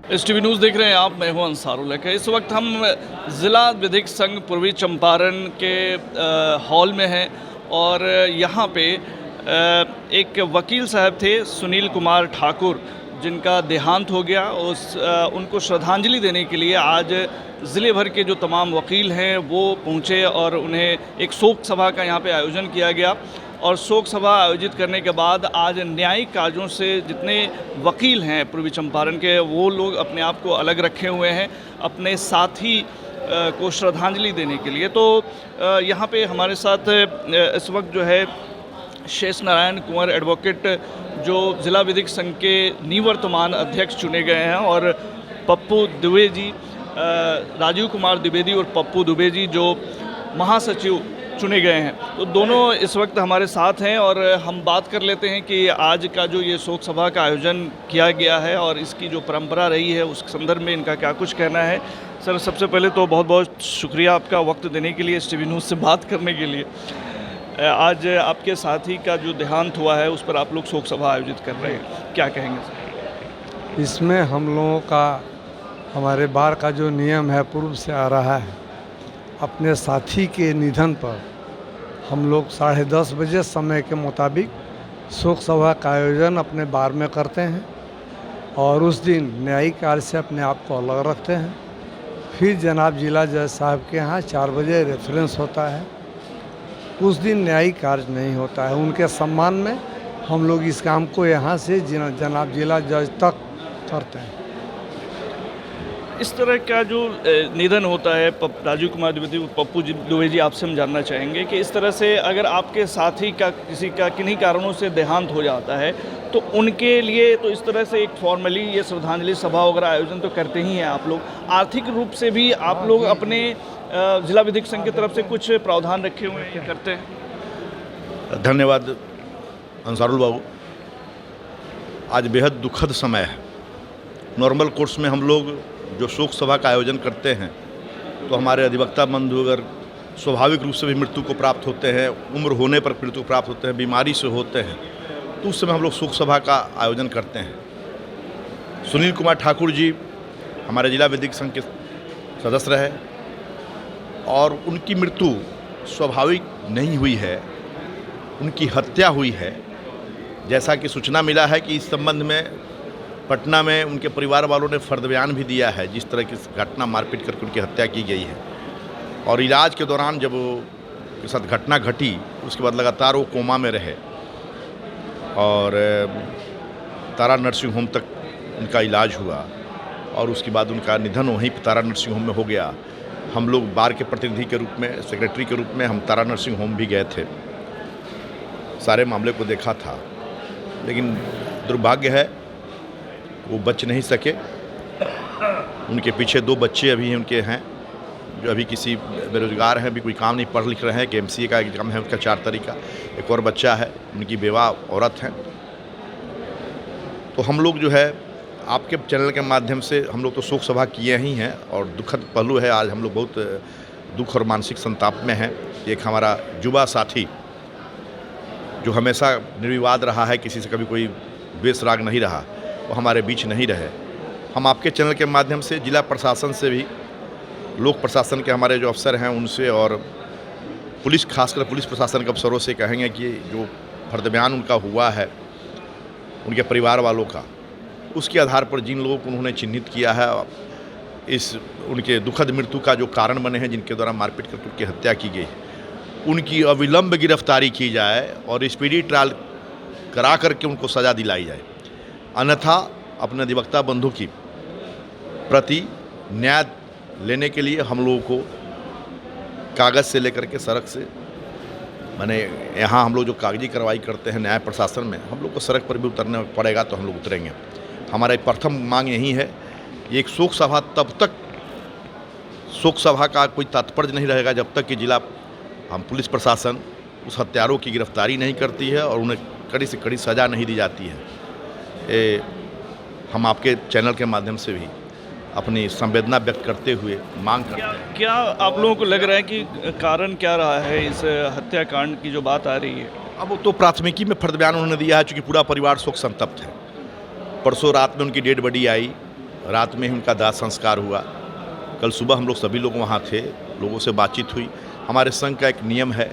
STV news देख रहे हैं आप। मैं हूं अंसारुल हक। इस वक्त हम ज़िला विधिक संघ पूर्वी चंपारण के हॉल में हैं और यहाँ पे एक वकील साहब थे सुनील कुमार ठाकुर, जिनका देहांत हो गया। उनको श्रद्धांजलि देने के लिए आज ज़िले भर के जो तमाम वकील हैं वो पहुँचे और उन्हें एक शोक सभा का यहाँ पे आयोजन किया गया। और शोक सभा आयोजित करने के बाद आज न्यायिक कार्यों से जितने वकील हैं पूर्वी चंपारण के, वो लोग अपने आप को अलग रखे हुए हैं अपने साथी को श्रद्धांजलि देने के लिए। तो यहाँ पे हमारे साथ इस वक्त जो है शेष नारायण कुंवर एडवोकेट, जो ज़िला विधिक संघ के निवर्तमान अध्यक्ष चुने गए हैं, और पप्पू दुबे जी, राजीव कुमार द्विवेदी और पप्पू दुबे जी जो महासचिव चुने गए हैं। तो दोनों इस वक्त हमारे साथ हैं और हम बात कर लेते हैं कि आज का जो ये शोक सभा का आयोजन किया गया है और इसकी जो परंपरा रही है उस संदर्भ में इनका क्या कुछ कहना है। सर, सबसे पहले तो बहुत बहुत शुक्रिया आपका वक्त देने के लिए, STV न्यूज़ से बात करने के लिए। आज आपके साथी का जो देहांत हुआ है उस पर आप लोग शोक सभा आयोजित कर रहे हैं, क्या कहेंगे सर? इसमें हम लोगों का, हमारे बार का जो नियम है पूर्व से आ रहा है, अपने साथी के निधन पर हम लोग 10:30 बजे समय के मुताबिक शोक सभा का आयोजन अपने बार में करते हैं और उस दिन न्यायिक कार्य से अपने आप को अलग रखते हैं। फिर जनाब जिला जज साहब के यहाँ 4 बजे रेफरेंस होता है। उस दिन न्यायिक कार्य नहीं होता है। उनके सम्मान में हम लोग इस काम को यहाँ से जनाब जिला जज तक करते हैं। इस तरह का जो निधन होता है राजीव कुमार द्विवेदी, पप्पू दुबे जी, आपसे हम जानना चाहेंगे कि इस तरह से अगर आपके साथी का किसी का किन्हीं कारणों से देहांत हो जाता है तो उनके लिए तो इस तरह से एक फॉर्मली ये श्रद्धांजलि सभा वगैरह आयोजन तो करते ही हैं आप लोग। आर्थिक रूप से भी आप लोग अपने जिला विधिक संघ की तरफ से कुछ प्रावधान रखे हुए हैं, करते हैं? धन्यवाद अंसारुल बाबू। आज बेहद दुखद समय है। नॉर्मल कोर्स में हम लोग जो शोक सभा का आयोजन करते हैं तो हमारे अधिवक्ता बंधु अगर स्वाभाविक रूप से भी मृत्यु को प्राप्त होते हैं, उम्र होने पर मृत्यु को प्राप्त होते हैं, बीमारी से होते हैं, तो उस समय हम लोग शोक सभा का आयोजन करते हैं। सुनील कुमार ठाकुर जी हमारे जिला विधिक संघ के सदस्य रहे और उनकी मृत्यु स्वाभाविक नहीं हुई है, उनकी हत्या हुई है। जैसा कि सूचना मिला है कि इस संबंध में पटना में उनके परिवार वालों ने फर्द बयान भी दिया है, जिस तरह की घटना मारपीट करके उनकी हत्या की गई है। और इलाज के दौरान जब उसके साथ घटना घटी उसके बाद लगातार वो कोमा में रहे और तारा नर्सिंग होम तक उनका इलाज हुआ और उसके बाद उनका निधन वहीं तारा नर्सिंग होम में हो गया। हम लोग बार के प्रतिनिधि के रूप में, सेक्रेटरी के रूप में हम तारा नर्सिंग होम भी गए थे, सारे मामले को देखा था, लेकिन दुर्भाग्य है वो बच नहीं सके। उनके पीछे 2 बच्चे अभी उनके हैं जो अभी किसी बेरोजगार हैं, अभी कोई काम नहीं, पढ़ लिख रहे हैं, कि MCA का एग्जाम है उसका 4 तारीख का। एक और बच्चा है, उनकी बेवा औरत हैं। तो हम लोग जो है आपके चैनल के माध्यम से हम लोग तो शोक सभा किए ही हैं और दुखद पहलू है। आज हम लोग बहुत दुख और मानसिक संताप में हैं। एक हमारा युवा साथी जो हमेशा निर्विवाद रहा है, किसी से कभी कोई द्वेष राग नहीं रहा, वो हमारे बीच नहीं रहे। हम आपके चैनल के माध्यम से जिला प्रशासन से भी, लोक प्रशासन के हमारे जो अफसर हैं उनसे और पुलिस, खासकर पुलिस प्रशासन के अफसरों से कहेंगे कि जो फर्द बयान उनका हुआ है उनके परिवार वालों का, उसके आधार पर जिन लोगों को उन्होंने चिन्हित किया है, इस उनके दुखद मृत्यु का जो कारण बने हैं, जिनके द्वारा मारपीट करके उनकी हत्या की गई, उनकी अविलंब गिरफ्तारी की जाए और स्पीडी ट्रायल करा करके उनको सज़ा दिलाई जाए। अन्यथा अपने अधिवक्ता बंधु की प्रति न्याय लेने के लिए हम लोगों को कागज़ से लेकर के सड़क से, माने यहाँ हम लोग जो कागजी कार्रवाई करते हैं न्याय प्रशासन में, हम लोग को सड़क पर भी उतरना पड़ेगा तो हम लोग उतरेंगे। हमारा प्रथम मांग यही है, ये एक शोक सभा तब तक, शोक सभा का कोई तात्पर्य नहीं रहेगा जब तक कि जिला पुलिस प्रशासन उस हत्यारों की गिरफ्तारी नहीं करती है और उन्हें कड़ी से कड़ी सज़ा नहीं दी जाती है। हम आपके चैनल के माध्यम से भी अपनी संवेदना व्यक्त करते हुए मांग करते हैं। क्या आप लोगों को लग रहा है कि कारण क्या रहा है इस हत्याकांड की जो बात आ रही है? अब वो तो प्राथमिकी में फर्द बयान उन्होंने दिया है, चूँकि पूरा परिवार शोक संतप्त है। परसों रात में उनकी डेड बॉडी आई रात में ही उनका दाह संस्कार हुआ। कल सुबह हम लोग सभी लोग वहाँ थे, लोगों से बातचीत हुई। हमारे संघ का एक नियम है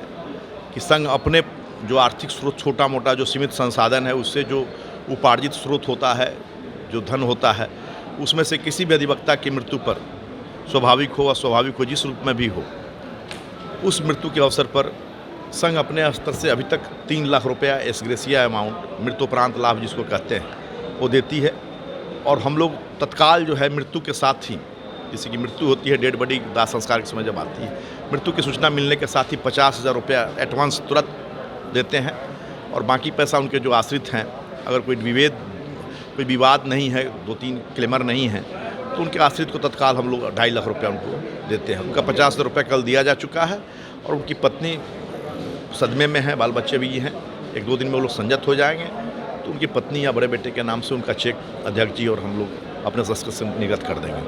कि संघ अपने जो आर्थिक स्रोत, छोटा मोटा जो सीमित संसाधन है, उससे जो उपार्जित स्रोत होता है, जो धन होता है, उसमें से किसी भी अधिवक्ता की मृत्यु पर, स्वाभाविक हो अस्वाभाविक हो, जिस रूप में भी हो, उस मृत्यु के अवसर पर संघ अपने स्तर से अभी तक 3 लाख रुपया एसग्रेसिया अमाउंट, मृत्युपरांत लाभ जिसको कहते हैं, वो देती है। और हम लोग तत्काल जो है मृत्यु के साथ ही, किसी की मृत्यु होती है, डेड बॉडी दाह संस्कार के समय जब आती है, मृत्यु की सूचना मिलने के साथ ही 50,000 रुपया एडवांस तुरंत देते हैं। और बाकी पैसा उनके जो आश्रित हैं, अगर कोई विवाद नहीं है, 2-3 क्लेमर नहीं है, तो उनके आश्रित को तत्काल हम लोग 2.5 लाख रुपया उनको देते हैं। उनका 50,000 रुपया कल दिया जा चुका है और उनकी पत्नी सदमे में है, बाल बच्चे भी हैं। 1-2 दिन में वो लोग संजत हो जाएंगे, तो उनकी पत्नी या बड़े बेटे के नाम से उनका चेक अध्यक्ष जी और हम लोग अपने तस्कर से निर्गत कर देंगे।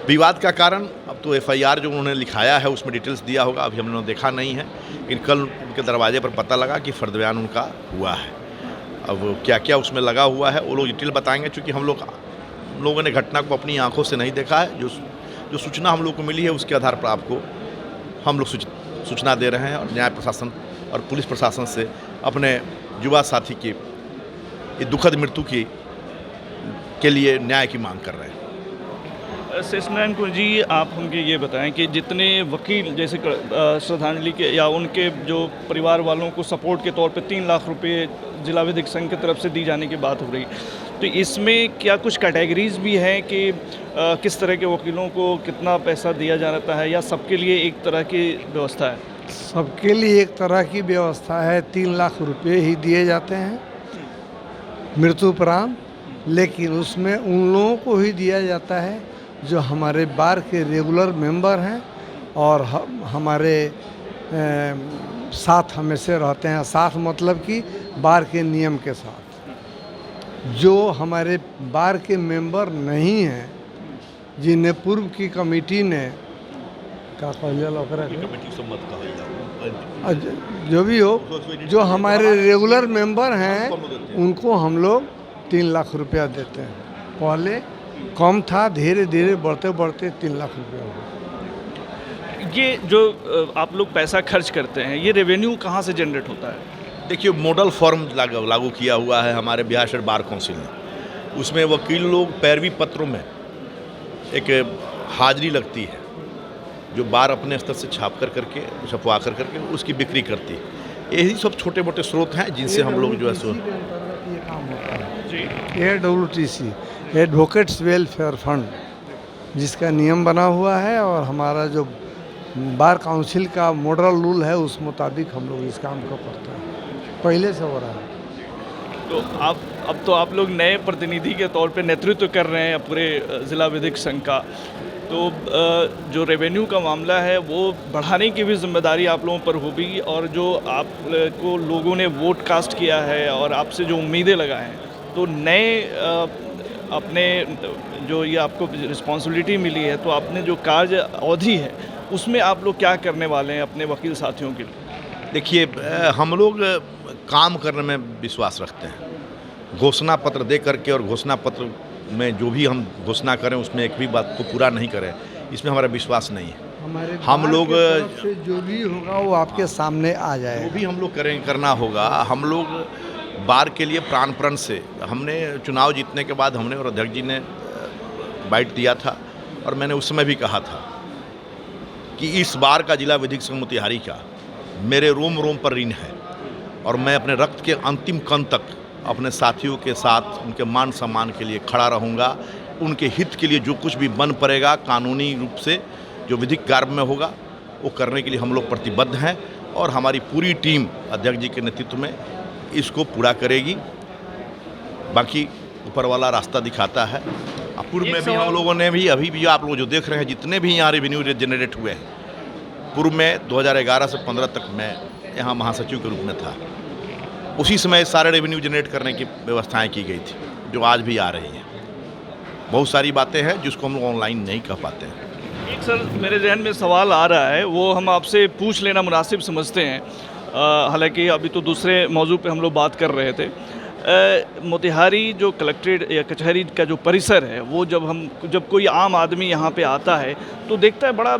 विवाद का कारण अब तो FIR जो उन्होंने लिखाया है उसमें डिटेल्स दिया होगा, अभी हम लोगों ने देखा नहीं है, लेकिन कल उनके दरवाजे पर पता लगा कि फर्द बयान उनका हुआ है। अब क्या क्या उसमें लगा हुआ है वो लोग डिटेल बताएंगे, चूँकि हम लोगों ने घटना को अपनी आंखों से नहीं देखा है। जो सूचना हम लोग को मिली है उसके आधार पर आपको हम लोग सूचना दे रहे हैं और न्याय प्रशासन और पुलिस प्रशासन से अपने युवा साथी की ये दुखद मृत्यु के लिए न्याय की मांग कर रहे हैं। शेषनारायण कुंवर जी, आप हमके ये बताएं कि जितने वकील जैसे श्रद्धांजलि के या उनके जो परिवार वालों को सपोर्ट के तौर पे 3 लाख रुपए जिला विधिक संघ की तरफ से दी जाने की बात हो रही, तो इसमें क्या कुछ कैटेगरीज भी हैं कि किस तरह के वकीलों को कितना पैसा दिया जाता है, या सबके लिए एक तरह की व्यवस्था है? सबके लिए एक तरह की व्यवस्था है। 3 लाख रुपये ही दिए जाते हैं मृत्युपरांत, लेकिन उसमें उन लोगों को ही दिया जाता है जो हमारे बार के रेगुलर मेंबर हैं और हमारे साथ हमेशा रहते हैं। साथ मतलब कि बार के नियम के साथ। जो हमारे बार के मेंबर नहीं हैं, जिन्हें पूर्व की कमेटी ने जो भी हो, जो हमारे रेगुलर मेंबर हैं, उनको हम लोग 3 लाख रुपया देते हैं। पहले कम था, धीरे धीरे बढ़ते बढ़ते 3 लाख रुपया हो गया। ये जो आप लोग पैसा खर्च करते हैं, ये रेवेन्यू कहाँ से जनरेट होता है? देखिए, मॉडल फॉर्म लागू किया हुआ है हमारे बिहार स्टेट बार काउंसिल ने। उसमें वकील लोग पैरवी पत्रों में एक हाजिरी लगती है, जो बार अपने स्तर से छपवा करके उसकी बिक्री करती है। यही सब छोटे मोटे स्रोत हैं जिनसे हम लोग जो है सो ये काम होता है जी। AWTC, एडवोकेट्स वेलफेयर फंड, जिसका नियम बना हुआ है और हमारा जो बार काउंसिल का मॉडल रूल है उस मुताबिक हम लोग इस काम को करते हैं। पहले से हो रहा है। तो अब तो आप लोग नए प्रतिनिधि के तौर पे नेतृत्व कर रहे हैं पूरे ज़िला विधिक संघ का, तो जो रेवेन्यू का मामला है वो बढ़ाने की भी जिम्मेदारी आप लोगों पर होगी, और जो आप को लोगों ने वोट कास्ट किया है और आपसे जो उम्मीदें लगाए हैं, तो नए अपने जो ये आपको रिस्पॉन्सिबिलिटी मिली है, तो आपने जो कार्य अवधि है उसमें आप लोग क्या करने वाले हैं अपने वकील साथियों के लिए? देखिए, हम लोग काम करने में विश्वास रखते हैं। घोषणा पत्र दे करके और घोषणा पत्र में जो भी हम घोषणा करें उसमें एक भी बात को पूरा नहीं करें, इसमें हमारा विश्वास नहीं है। हम लोग जो भी होगा वो आपके सामने आ जाए, वो भी हम लोग करना होगा। हम लोग बार के लिए प्राण प्रण से, हमने चुनाव जीतने के बाद हमने और अध्यक्ष जी ने बाइट दिया था और मैंने उस समय भी कहा था कि इस बार का जिला विधिक संघ मोतिहारी का मेरे रोम रोम पर ऋण है और मैं अपने रक्त के अंतिम कण तक अपने साथियों के साथ उनके मान सम्मान के लिए खड़ा रहूँगा। उनके हित के लिए जो कुछ भी बन पड़ेगा कानूनी रूप से, जो विधिक कार्य में होगा, वो करने के लिए हम लोग प्रतिबद्ध हैं और हमारी पूरी टीम अध्यक्ष जी के नेतृत्व में इसको पूरा करेगी। बाकी ऊपर वाला रास्ता दिखाता है। पूर्व में भी हम लोगों ने भी, अभी भी आप लोग जो देख रहे हैं, जितने भी यहाँ रेवेन्यू जनरेट हुए हैं, पूर्व में 2011 से 15 तक मैं यहाँ महासचिव के रूप में था। उसी समय सारे रेवेन्यू जनरेट करने की व्यवस्थाएं की गई थी, जो आज भी आ रही हैं। बहुत सारी बातें हैं जिसको हम लोग ऑनलाइन नहीं कह पाते हैं। एक सर, मेरे जहन में सवाल आ रहा है, वो हम आपसे पूछ लेना मुनासिब समझते हैं। हालांकि अभी तो दूसरे मौजू पे हम लोग बात कर रहे थे। मोतिहारी जो कलेक्ट्रेट या कचहरी का जो परिसर है, वो जब कोई आम आदमी यहाँ पे आता है तो देखता है बड़ा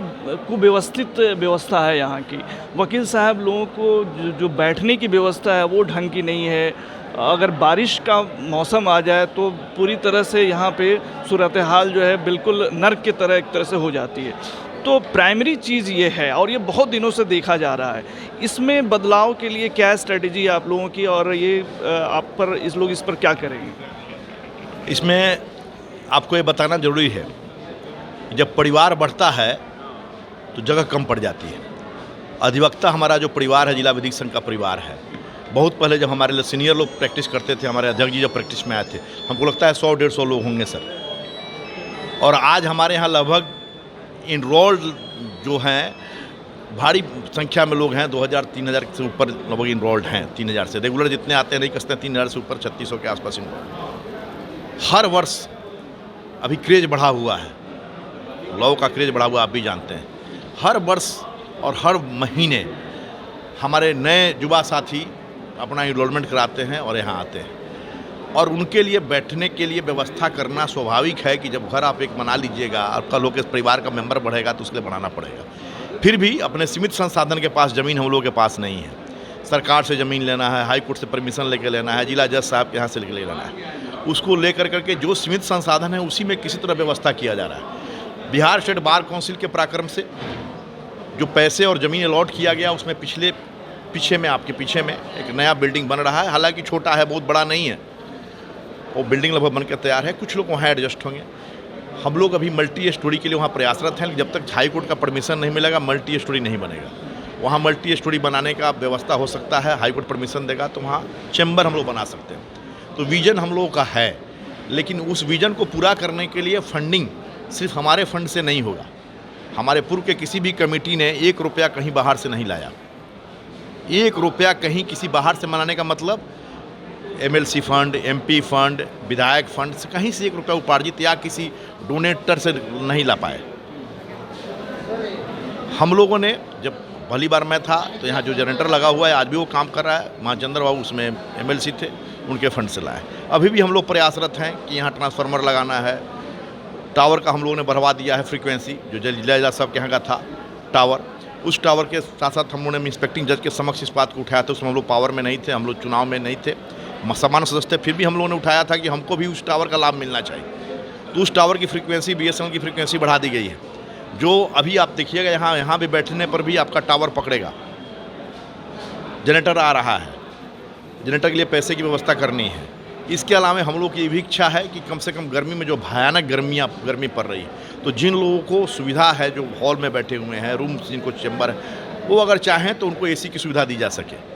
कुव्यवस्थित व्यवस्था है यहाँ की। वकील साहब लोगों को जो बैठने की व्यवस्था है वो ढंग की नहीं है। अगर बारिश का मौसम आ जाए तो पूरी तरह से यहाँ पे सूरत हाल जो है बिल्कुल नर्क की तरह एक तरह से हो जाती है। तो प्राइमरी चीज़ ये है और ये बहुत दिनों से देखा जा रहा है। इसमें बदलाव के लिए क्या स्ट्रेटजी है आप लोगों की, और ये इस पर क्या करेंगे? इसमें आपको ये बताना ज़रूरी है, जब परिवार बढ़ता है तो जगह कम पड़ जाती है। अधिवक्ता हमारा जो परिवार है, जिला विधिक संघ का परिवार है, बहुत पहले जब हमारे सीनियर लोग प्रैक्टिस करते थे, हमारे अध्यक्ष जी जब प्रैक्टिस में आए थे, हमको लगता है 100-150 लोग होंगे सर। और आज हमारे यहाँ लगभग इनरोल्ड जो हैं भारी संख्या में लोग हैं, 2000-3000 से ऊपर लगभग इनरोल्ड हैं। 3000 से रेगुलर जितने आते हैं नहीं कसते हैं, 3000 से ऊपर 3600 के आसपास इनरोल्ड। हर वर्ष अभी क्रेज बढ़ा हुआ है, लॉ का क्रेज बढ़ा हुआ, आप भी जानते हैं। हर वर्ष और हर महीने हमारे नए युवा साथी अपना इनरोलमेंट कराते हैं और यहाँ आते हैं। और उनके लिए बैठने के लिए व्यवस्था करना स्वाभाविक है कि जब घर आप एक बना लीजिएगा और कल होकर परिवार का मेंबर बढ़ेगा तो उसके लिए बनाना पड़ेगा। फिर भी अपने सीमित संसाधन के पास ज़मीन हम लोगों के पास नहीं है। सरकार से ज़मीन लेना है, हाई कोर्ट से परमिशन लेकर लेना है, जिला जज साहब के यहाँ से लेकर लेना है। उसको लेकर करके जो सीमित संसाधन है उसी में किसी तरह व्यवस्था किया जा रहा है। बिहार स्टेट बार काउंसिल के पराक्रम से जो पैसे और ज़मीन अलॉट किया गया, उसमें पीछे में आपके पीछे में एक नया बिल्डिंग बन रहा है। हालांकि छोटा है, बहुत बड़ा नहीं है। वो बिल्डिंग लगभग बनकर तैयार है। कुछ लोग वहाँ एडजस्ट होंगे। हम लोग अभी मल्टी स्टोरी के लिए वहाँ प्रयासरत हैं। जब तक हाई कोर्ट का परमिशन नहीं मिलेगा मल्टी स्टोरी नहीं बनेगा। वहाँ मल्टी स्टोरी बनाने का व्यवस्था हो सकता है, हाई कोर्ट परमिशन देगा तो वहाँ चैम्बर हम लोग बना सकते हैं। तो विज़न हम लोगों का है, लेकिन उस विज़न को पूरा करने के लिए फंडिंग सिर्फ हमारे फंड से नहीं होगा। हमारे पूर्व के किसी भी कमेटी ने 1 रुपया कहीं बाहर से नहीं लाया। 1 रुपया कहीं किसी बाहर से मनाने का मतलब MLC फंड, MP फंड, विधायक फंड से कहीं से 1 रुपया उपार्जित या किसी डोनेटर से नहीं ला पाए। हम लोगों ने, जब पहली बार मैं था तो यहाँ जो जनरेटर लगा हुआ है आज भी वो काम कर रहा है, वहाँ चंद्र बाबू उसमें MLC थे, उनके फंड से लाए। अभी भी हम लोग प्रयासरत हैं कि यहाँ ट्रांसफार्मर लगाना है। टावर का हम लोगों ने बढ़वा दिया है फ्रीक्वेंसी, जो जिला साहब के यहाँ का था टावर, उस टावर के साथ साथ हम लोगों ने इंस्पेक्टिंग जज के समक्ष इस बात को उठाया था। उसमें हम लोग पावर में नहीं थे, हम लोग चुनाव में नहीं थे, सामान्य सदस्य थे, फिर भी हम लोगों ने उठाया था कि हमको भी उस टावर का लाभ मिलना चाहिए। तो उस टावर की फ्रीक्वेंसी, BSNL की फ्रीक्वेंसी बढ़ा दी गई है। जो अभी आप देखिएगा यहाँ भी बैठने पर भी आपका टावर पकड़ेगा। जनरेटर आ रहा है, जनरेटर के लिए पैसे की व्यवस्था करनी है। इसके अलावा हम लोग की ये भी इच्छा है कि कम से कम गर्मी में जो भयानक गर्मी पड़ रही है, तो जिन लोगों को सुविधा है, जो हॉल में बैठे हुए हैं, रूम जिनको चैम्बर है, वो अगर चाहें तो उनको AC की सुविधा दी जा सके।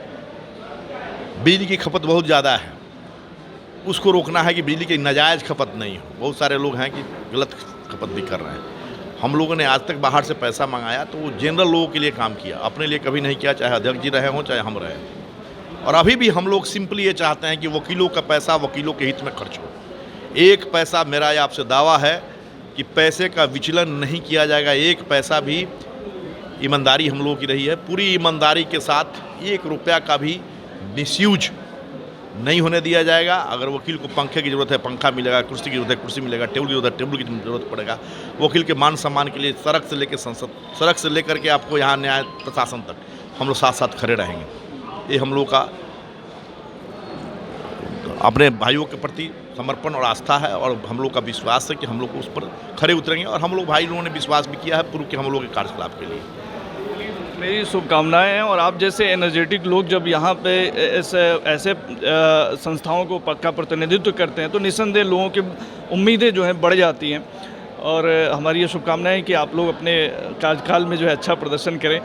बिजली की खपत बहुत ज़्यादा है, उसको रोकना है कि बिजली की नाजायज़ खपत नहीं हो। बहुत सारे लोग हैं कि गलत खपत भी कर रहे हैं। हम लोगों ने आज तक बाहर से पैसा मंगाया तो वो जनरल लोगों के लिए काम किया, अपने लिए कभी नहीं किया, चाहे अध्यक्ष जी रहे हों चाहे हम रहे। और अभी भी हम लोग सिंपली ये चाहते हैं कि वकीलों का पैसा वकीलों के हित में खर्च हो। 1 पैसा, मेरा ये आपसे दावा है कि पैसे का विचलन नहीं किया जाएगा। 1 पैसा भी, ईमानदारी हम लोगों की रही है, पूरी ईमानदारी के साथ 1 रुपया का भी मिसयूज नहीं होने दिया जाएगा। अगर वकील को पंखे की ज़रूरत है पंखा मिलेगा, कुर्सी की ज़रूरत है कुर्सी मिलेगा, टेबल की ज़रूरत है टेबल की ज़रूरत पड़ेगा। वकील के मान सम्मान के लिए सड़क से लेकर संसद, सड़क से लेकर के आपको यहाँ न्याय प्रशासन तक हम लोग साथ साथ खड़े रहेंगे। ये हम लोग का अपने भाइयों के प्रति समर्पण और आस्था है, और हम लोग का विश्वास है कि हम लोग उस पर खड़े उतरेंगे। और हम लोग भाई लोगों ने विश्वास भी किया है पूर्व के हम लोग के कार्यकलाप के लिए। मेरी शुभकामनाएं हैं। और आप जैसे एनर्जेटिक लोग जब यहाँ पे ऐसे संस्थाओं को पक्का प्रतिनिधित्व करते हैं तो निस्संदेह लोगों की उम्मीदें जो हैं बढ़ जाती हैं। और हमारी ये शुभकामनाएं हैं कि आप लोग अपने कार्यकाल में जो है अच्छा प्रदर्शन करें।